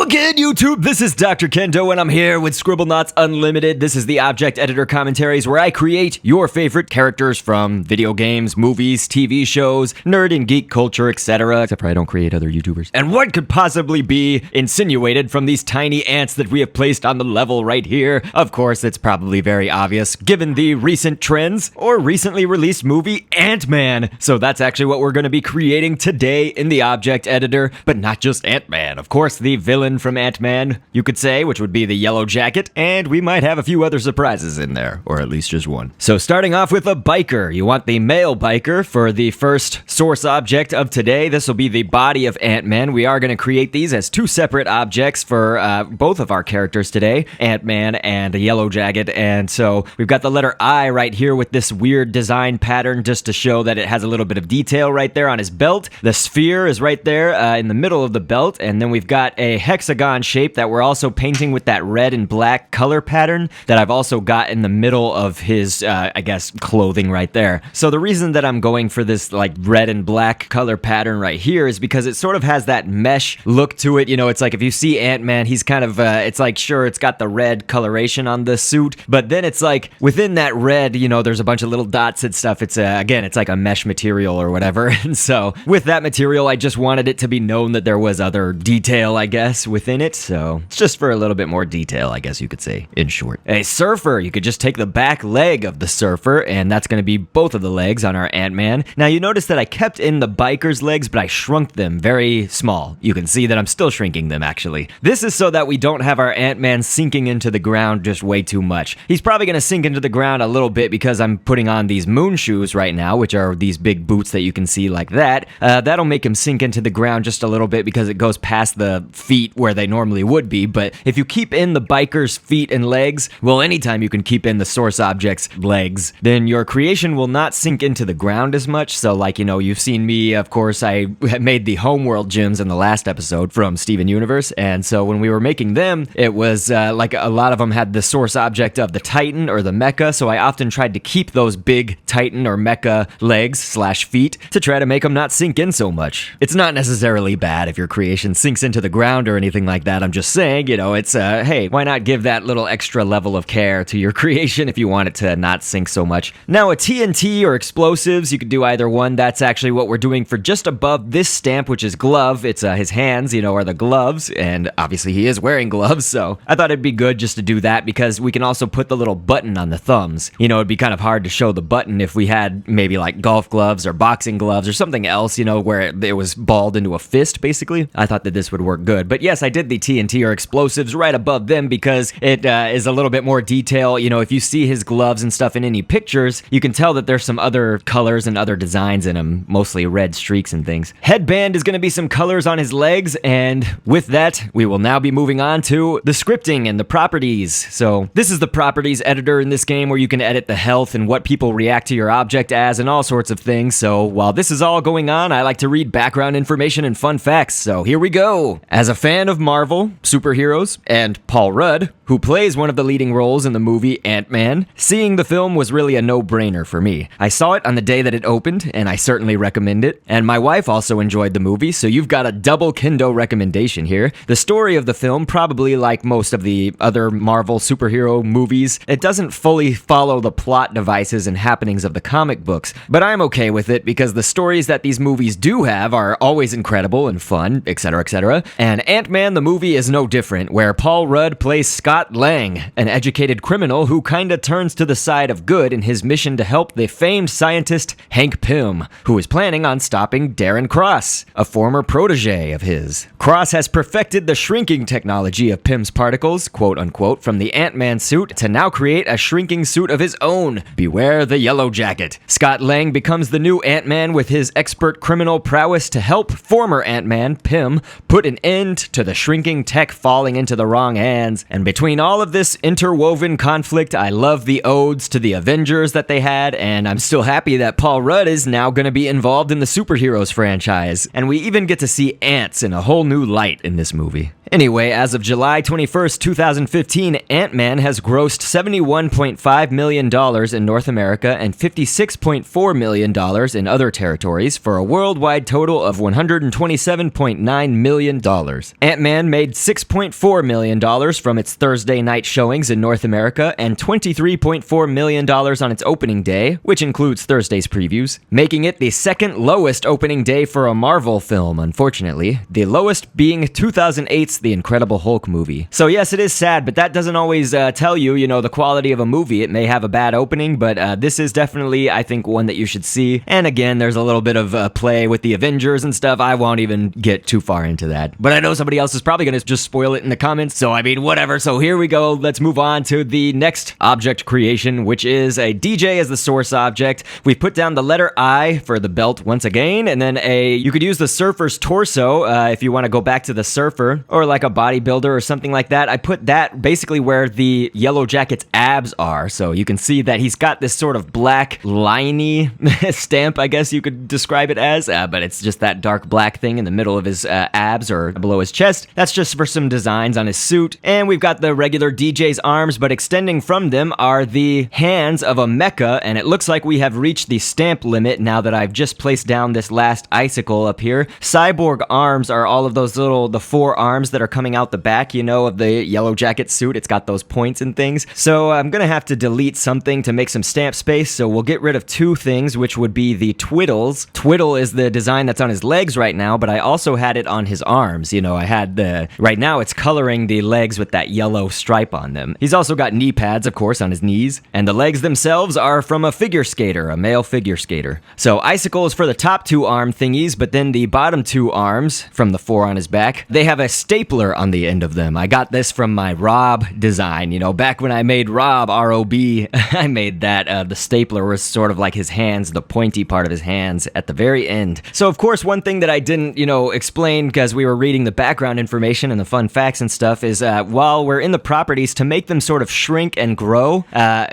again, YouTube. This is Dr. Kendo, and I'm here with Scribblenauts Unlimited. This is the object editor commentaries where I create your favorite characters from video games, movies, TV shows, nerd and geek culture, etc. Except for I don't create other YouTubers. And what could possibly be insinuated from these tiny ants that we have placed on the level right here? Of course, it's probably very obvious, given the recent trends or recently released movie Ant-Man. So that's actually what we're going to be creating today in the object editor, but not just Ant-Man. Of course, the villain from Ant-Man, you could say, which would be the Yellowjacket, and we might have a few other surprises in there, or at least just one. So starting off with a biker, you want the male biker for the first source object of today. This will be the body of Ant-Man. We are going to create these as two separate objects for both of our characters today, Ant-Man and the Yellowjacket, and so we've got the letter I right here with this weird design pattern just to show that it has a little bit of detail right there on his belt. The sphere is right there in the middle of the belt, and then we've got a hexagon shape that we're also painting with that red and black color pattern that I've also got in the middle of his, I guess, clothing right there. So the reason that I'm going for this like red and black color pattern right here is because it sort of has that mesh look to it. You know, it's like if you see Ant-Man, he's kind of, it's like, sure, it's got the red coloration on the suit, but then it's like within that red, you know, there's a bunch of little dots and stuff. It's, again, it's like a mesh material or whatever. And so with that material, I just wanted it to be known that there was other detail, I guess, within it. So it's just for a little bit more detail, I guess you could say, in short. A surfer, you could just take the back leg of the surfer, and that's going to be both of the legs on our Ant-Man. Now you notice that I kept in the biker's legs, but I shrunk them very small. You can see that I'm still shrinking them, actually. This is so that we don't have our Ant-Man sinking into the ground just way too much. He's probably going to sink into the ground a little bit because I'm putting on these moon shoes right now, which are these big boots that you can see like that. That'll make him sink into the ground just a little bit because it goes past the feet where they normally would be. But if you keep in the biker's feet and legs, well, anytime you can keep in the source object's legs, then your creation will not sink into the ground as much. So like, you know, you've seen me, of course, I made the Homeworld gyms in the last episode from Steven Universe. And so when we were making them, it was like a lot of them had the source object of the Titan or the mecha. So I often tried to keep those big Titan or mecha legs / feet to try to make them not sink in so much. It's not necessarily bad if your creation sinks into the ground or anything like that. I'm just saying, you know, it's, hey, why not give that little extra level of care to your creation if you want it to not sink so much. Now, a TNT or explosives, you could do either one. That's actually what we're doing for just above this stamp, which is glove. It's his hands, you know, are the gloves, and obviously he is wearing gloves, so I thought it'd be good just to do that because we can also put the little button on the thumbs. You know, it'd be kind of hard to show the button if we had maybe like golf gloves or boxing gloves or something else, you know, where it was balled into a fist, basically. I thought that this would work good. But yes, I did the TNT or explosives right above them because it is a little bit more detail. You know, if you see his gloves and stuff in any pictures, you can tell that there's some other colors and other designs in them, mostly red streaks and things. Headband is going to be some colors on his legs, and with that, we will now be moving on to the scripting and the properties. So this is the properties editor in this game where you can edit the health and what people react to your object as and all sorts of things. So while this is all going on, I like to read background information and fun facts. So here we go. As a fan of Marvel, superheroes, and Paul Rudd, who plays one of the leading roles in the movie Ant-Man, seeing the film was really a no-brainer for me. I saw it on the day that it opened, and I certainly recommend it. And my wife also enjoyed the movie, so you've got a double Kendo recommendation here. The story of the film, probably like most of the other Marvel superhero movies, it doesn't fully follow the plot devices and happenings of the comic books, but I'm okay with it because the stories that these movies do have are always incredible and fun, etc., etc. And Ant-Man the movie is no different, where Paul Rudd plays Scott Lang, an educated criminal who kinda turns to the side of good in his mission to help the famed scientist Hank Pym, who is planning on stopping Darren Cross, a former protege of his. Cross has perfected the shrinking technology of Pym's particles, quote unquote, from the Ant-Man suit to now create a shrinking suit of his own. Beware the Yellowjacket. Scott Lang becomes the new Ant-Man with his expert criminal prowess to help former Ant-Man, Pym, put an end to the shrinking tech falling into the wrong hands. And between all of this interwoven conflict, I love the odes to the Avengers that they had, and I'm still happy that Paul Rudd is now going to be involved in the superheroes franchise. And we even get to see ants in a whole new light in this movie. Anyway, as of July 21st, 2015, Ant-Man has grossed $71.5 million in North America and $56.4 million in other territories for a worldwide total of $127.9 million. Ant-Man made $6.4 million from its Thursday night showings in North America and $23.4 million on its opening day, which includes Thursday's previews, making it the second lowest opening day for a Marvel film, unfortunately, the lowest being 2008's The Incredible Hulk movie. So yes, it is sad, but that doesn't always tell you, the quality of a movie. It may have a bad opening, but this is definitely, I think, one that you should see. And again, there's a little bit of play with the Avengers and stuff. I won't even get too far into that. But I know somebody else is probably going to just spoil it in the comments, so I mean, whatever. So here we go. Let's move on to the next object creation, which is a DJ as the source object. We've put down the letter I for the belt once again, and then you could use the surfer's torso if you want to go back to the surfer, or like a bodybuilder or something like that. I put that basically where the Yellowjacket's abs are, so you can see that he's got this sort of black, liney stamp, I guess you could describe it as, but it's just that dark black thing in the middle of his abs or below his chest. That's just for some designs on his suit. And we've got the regular DJ's arms, but extending from them are the hands of a mecha, and it looks like we have reached the stamp limit now that I've just placed down this last icicle up here. Cyborg arms are all of those the four arms that are coming out the back, of the Yellowjacket suit. It's got those points and things. So I'm gonna have to delete something to make some stamp space, so we'll get rid of two things, which would be the twiddles. Twiddle is the design that's on his legs right now, but I also had it on his arms. I had right now it's coloring the legs with that yellow stripe on them. He's also got knee pads, of course, on his knees, and the legs themselves are from a figure skater, a male figure skater. So icicle is for the top two arm thingies, but then the bottom two arms from the four on his back, they have a stapler on the end of them. I got this from my Rob design. Back when I made Rob, R-O-B, I made that. The stapler was sort of like his hands, the pointy part of his hands at the very end. So of course, one thing that I didn't, explain because we were reading the background information and the fun facts and stuff is while we're in the properties, to make them sort of shrink and grow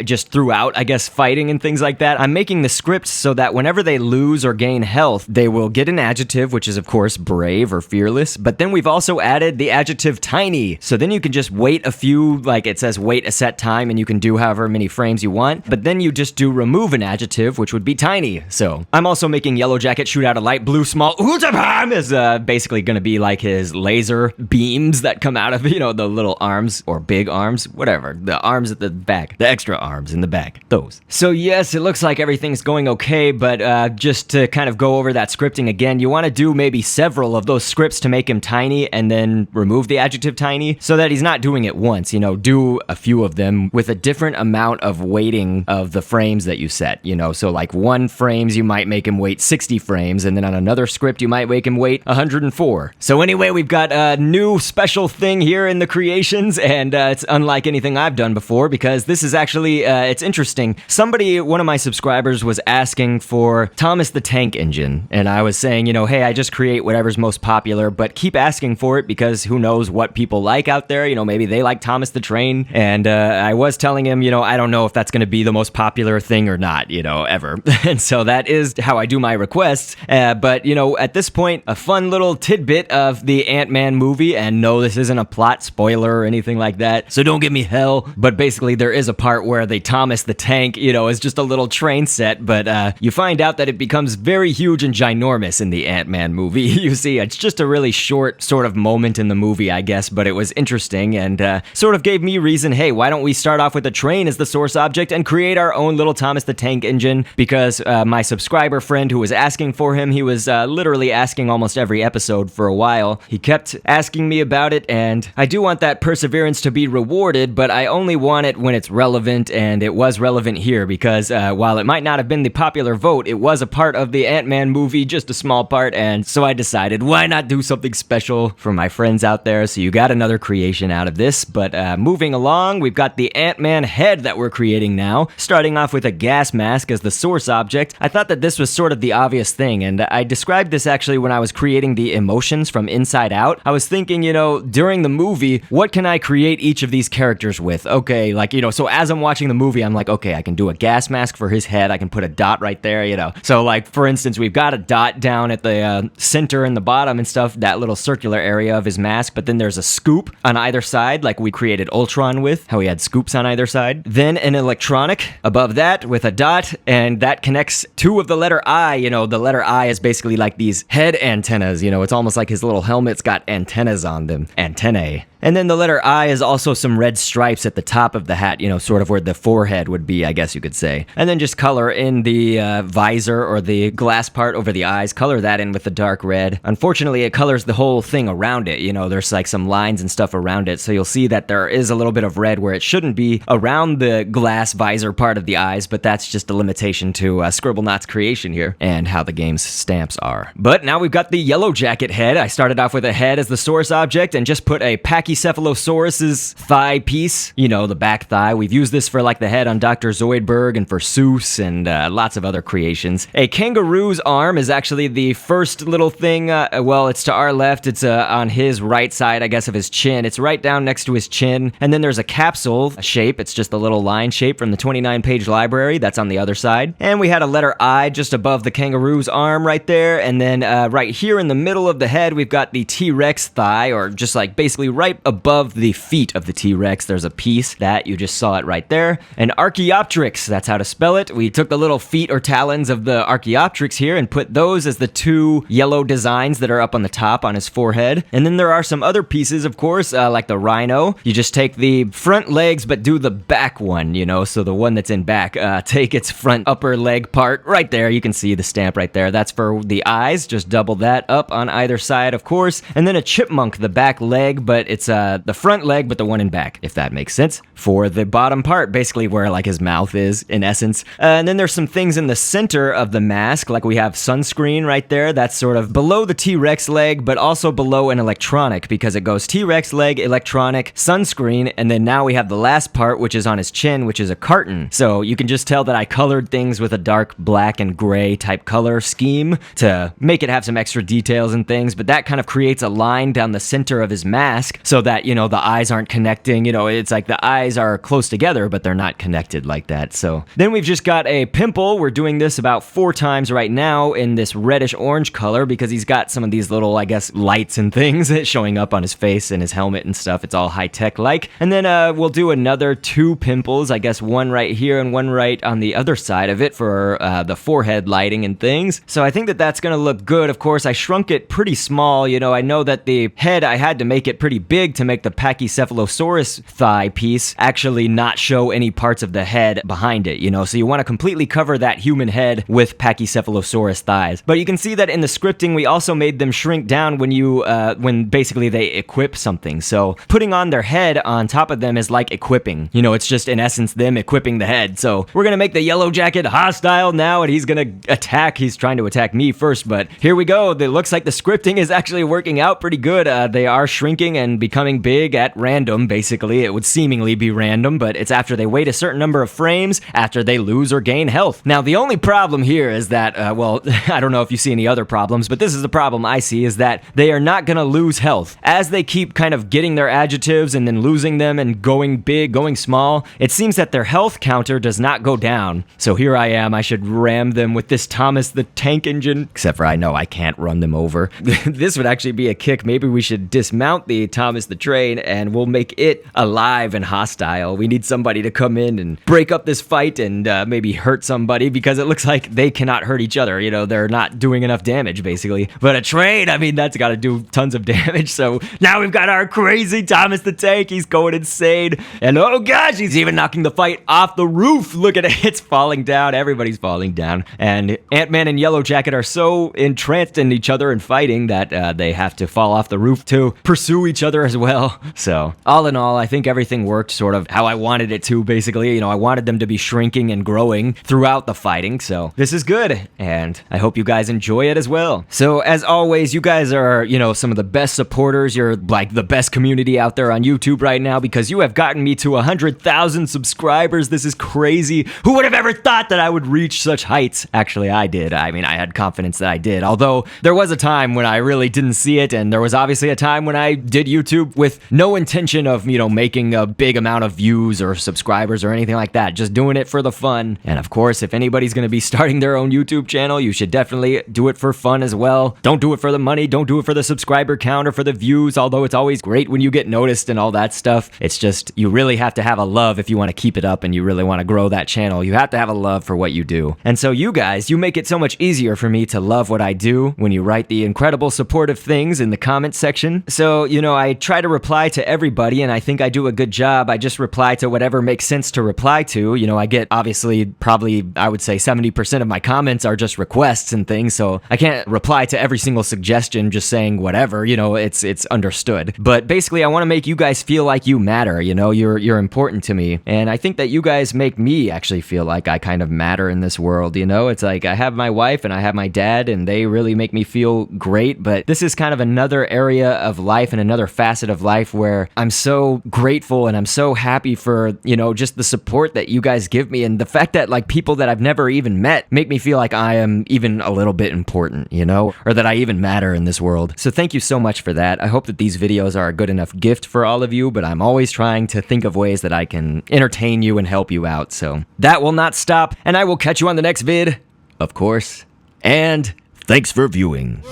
just throughout, I guess, fighting and things like that, I'm making the scripts so that whenever they lose or gain health, they will get an adjective, which is of course brave or fearless, but then we've also added the adjective tiny, so then you can just wait a few, like it says wait a set time, and you can do however many frames you want, but then you just do remove an adjective, which would be tiny. So I'm also making Yellowjacket shoot out a light blue small Utabam is basically going to be like his laser beams that come out of, the little arms or big arms, whatever, the arms at the back, the extra arms in the back, those. So yes, it looks like everything's going okay, but just to kind of go over that scripting again, you want to do maybe several of those scripts to make him tiny and then remove the adjective tiny so that he's not doing it once, do a few of them with a different amount of weighting of the frames that you set, so like one frames you might make him wait 60 frames, and then on another script you might make him wait 104. So anyway, we've got a new special thing here in the creations, and it's unlike anything I've done before because this is actually, it's interesting. One of my subscribers was asking for Thomas the Tank Engine, and I was saying, hey, I just create whatever's most popular, but keep asking for it because who knows what people like out there, maybe they like Thomas the Train, and I was telling him, I don't know if that's going to be the most popular thing or not, ever. And so that is how I do my requests, but, at this point, a fun little tidbit of the Ant-Man movie, and no, this isn't a plot spoiler or anything like that, so don't give me hell, but basically there is a part where the Thomas the Tank, is just a little train set, but you find out that it becomes very huge and ginormous in the Ant-Man movie. You see, it's just a really short sort of moment in the movie, I guess, but it was interesting and sort of gave me reason, hey, why don't we start off with a train as the source object and create our own little Thomas the Tank Engine, because my subscriber friend who was asking for him, he was literally asking almost every episode for a while. He kept asking me about it, and I do want that perseverance to be rewarded, but I only want it when it's relevant, and it was relevant here because while it might not have been the popular vote, it was a part of the Ant-Man movie, just a small part, and so I decided, why not do something special for my friends out there? So you got another creation out of this, but moving along, we've got the Ant-Man head that we're creating now, starting off with a gas mask as the source object. I thought that this was sort of the obvious thing, and I described this actually when I was creating the emotions from Inside Out. I was thinking, during the movie, what can I create each of these characters with? Okay, so as I'm watching the movie, I'm like, okay, I can do a gas mask for his head, I can put a dot right there, So like, for instance, we've got a dot down at the center and the bottom and stuff, that little circular area of his mask mask, but then there's a scoop on either side, like we created Ultron with, how he had scoops on either side. Then an electronic above that with a dot, and that connects two of the letter I. The letter I is basically like these head antennas. It's almost like his little helmet's got antennas on them. Antennae. And then the letter I is also some red stripes at the top of the hat, sort of where the forehead would be, I guess you could say. And then just color in the visor or the glass part over the eyes, color that in with the dark red. Unfortunately, it colors the whole thing around it, there's like some lines and stuff around it, so you'll see that there is a little bit of red where it shouldn't be around the glass visor part of the eyes, but that's just a limitation to Scribblenauts creation here and how the game's stamps are. But now we've got the Yellowjacket head. I started off with a head as the source object and just put a Pachycephalosaurus's thigh piece, the back thigh. We've used this for like the head on Dr. Zoidberg and for Seuss and lots of other creations. A kangaroo's arm is actually the first little thing, well, it's to our left, it's on his right side, I guess, of his chin. It's right down next to his chin. And then there's a capsule shape, it's just a little line shape from the 29-page library, that's on the other side. And we had a letter I just above the kangaroo's arm right there, and then right here in the middle of the head, we've got the T-Rex thigh, or just like basically right above the feet of the T-Rex, there's a piece that you just saw it right there. An Archaeopteryx, that's how to spell it. We took the little feet or talons of the Archaeopteryx here and put those as the two yellow designs that are up on the top on his forehead. And then there are some other pieces, of course, like the rhino. You just take the front legs, but do the back one, so the one that's in back, take its front upper leg part right there. You can see the stamp right there. That's for the eyes. Just double that up on either side, of course. And then a chipmunk, the back leg, but it's the front leg, but the one in back, if that makes sense, for the bottom part, basically where like his mouth is, in essence. And then there's some things in the center of the mask, like we have sunscreen right there. That's sort of below the T-Rex leg, but also below an electronic, because it goes T-Rex leg, electronic, sunscreen, and then now we have the last part, which is on his chin, which is a carton. So you can just tell that I colored things with a dark black and gray type color scheme to make it have some extra details and things, but that kind of creates a line down the center of his mask so that, the eyes aren't connecting. It's like the eyes are close together, but they're not connected like that. So then we've just got a pimple. We're doing this about 4 times right now in this reddish orange color because he's got some of these little, I guess, lights and things showing up on his face and his helmet and stuff. It's all high-tech like. And then we'll do another 2 pimples, I guess one right here and one right on the other side of it for the forehead lighting and things. So I think that that's going to look good. Of course, I shrunk it pretty small. I know that the head, I had to make it pretty big to make the Pachycephalosaurus thigh piece actually not show any parts of the head behind it, so you want to completely cover that human head with Pachycephalosaurus thighs. But you can see that in the scripting, we also made them shrink down when basically they equip something. So putting on their head on top of them is like equipping. It's just in essence them equipping the head. So we're gonna make the Yellowjacket hostile now, and he's gonna attack. He's trying to attack me first, but here we go. It looks like the scripting is actually working out pretty good. They are shrinking and becoming big at random, basically. It would seemingly be random, but it's after they wait a certain number of frames, after they lose or gain health. Now, the only problem here is that, well, I don't know if you see any other problems, but this is the problem I see, is that they are not gonna lose health. As they keep kind of getting their adjectives and then losing them and going big, going small, it seems that their health counter does not go down. So here I am, I should ram them with this Thomas the Tank Engine, except for I know I can't run them over. This would actually be a kick. Maybe we should dismount the Thomas the Train and we'll make it alive and hostile. We need somebody to come in and break up this fight and maybe hurt somebody, because it looks like they cannot hurt each other. They're not doing enough damage, basically. But a train, I mean, that's gotta do tons of damage. So now we've got our crazy Thomas the Tank. He's going insane. And oh gosh, he's even knocking the fight off the roof. Look at it. It's falling down. Everybody's falling down. And Ant-Man and Yellowjacket are so entranced in each other and fighting that they have to fall off the roof to pursue each other as well. So all in all, I think everything worked sort of how I wanted it to, basically. I wanted them to be shrinking and growing throughout the fighting. So this is good. And I hope you guys enjoy it as well. So as always, you guys are, some of the best supporters. You're like the best community out there on YouTube right now, because you have gotten me to 100,000 subscribers. This is crazy. Who would have ever thought that I would reach such heights? Actually, I did. I mean, I had confidence that I did. Although there was a time when I really didn't see it, and there was obviously a time when I did YouTube with no intention of, making a big amount of views or subscribers or anything like that. Just doing it for the fun. And of course, if anybody's going to be starting their own YouTube channel, you should definitely do it for fun as well. Don't do it for the money. Don't do it for the subscriber count or it for the views, although it's always great when you get noticed and all that stuff. It's just, you really have to have a love if you want to keep it up and you really want to grow that channel. You have to have a love for what you do. And so you guys, you make it so much easier for me to love what I do when you write the incredible supportive things in the comments section. So, I try to reply to everybody, and I think I do a good job. I just reply to whatever makes sense to reply to. I get, obviously, probably, I would say 70% of my comments are just requests and things, so I can't reply to every single suggestion just saying whatever, it's understood. But basically, I want to make you guys feel like you matter, you're important to me. And I think that you guys make me actually feel like I kind of matter in this world, It's like I have my wife and I have my dad, and they really make me feel great, but this is kind of another area of life and another facet of life where I'm so grateful and I'm so happy for, just the support that you guys give me, and the fact that like people that I've never even met make me feel like I am even a little bit important, or that I even matter in this world. So thank you so much for that. I hope that these videos are a good enough gift for all of you, but I'm always trying to think of ways that I can entertain you and help you out. So that will not stop, and I will catch you on the next vid, of course. And thanks for viewing.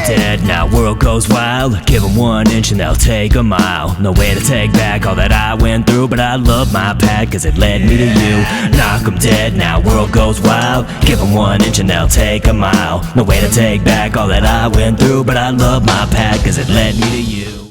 Dead now, world goes wild. Give them 1 inch and they'll take a mile. No way to take back all that I went through, but I love my pad cause it led me to you. Knock 'em dead now, world goes wild. Give them 1 inch and they'll take a mile. No way to take back all that I went through, but I love my pad cause it led me to you.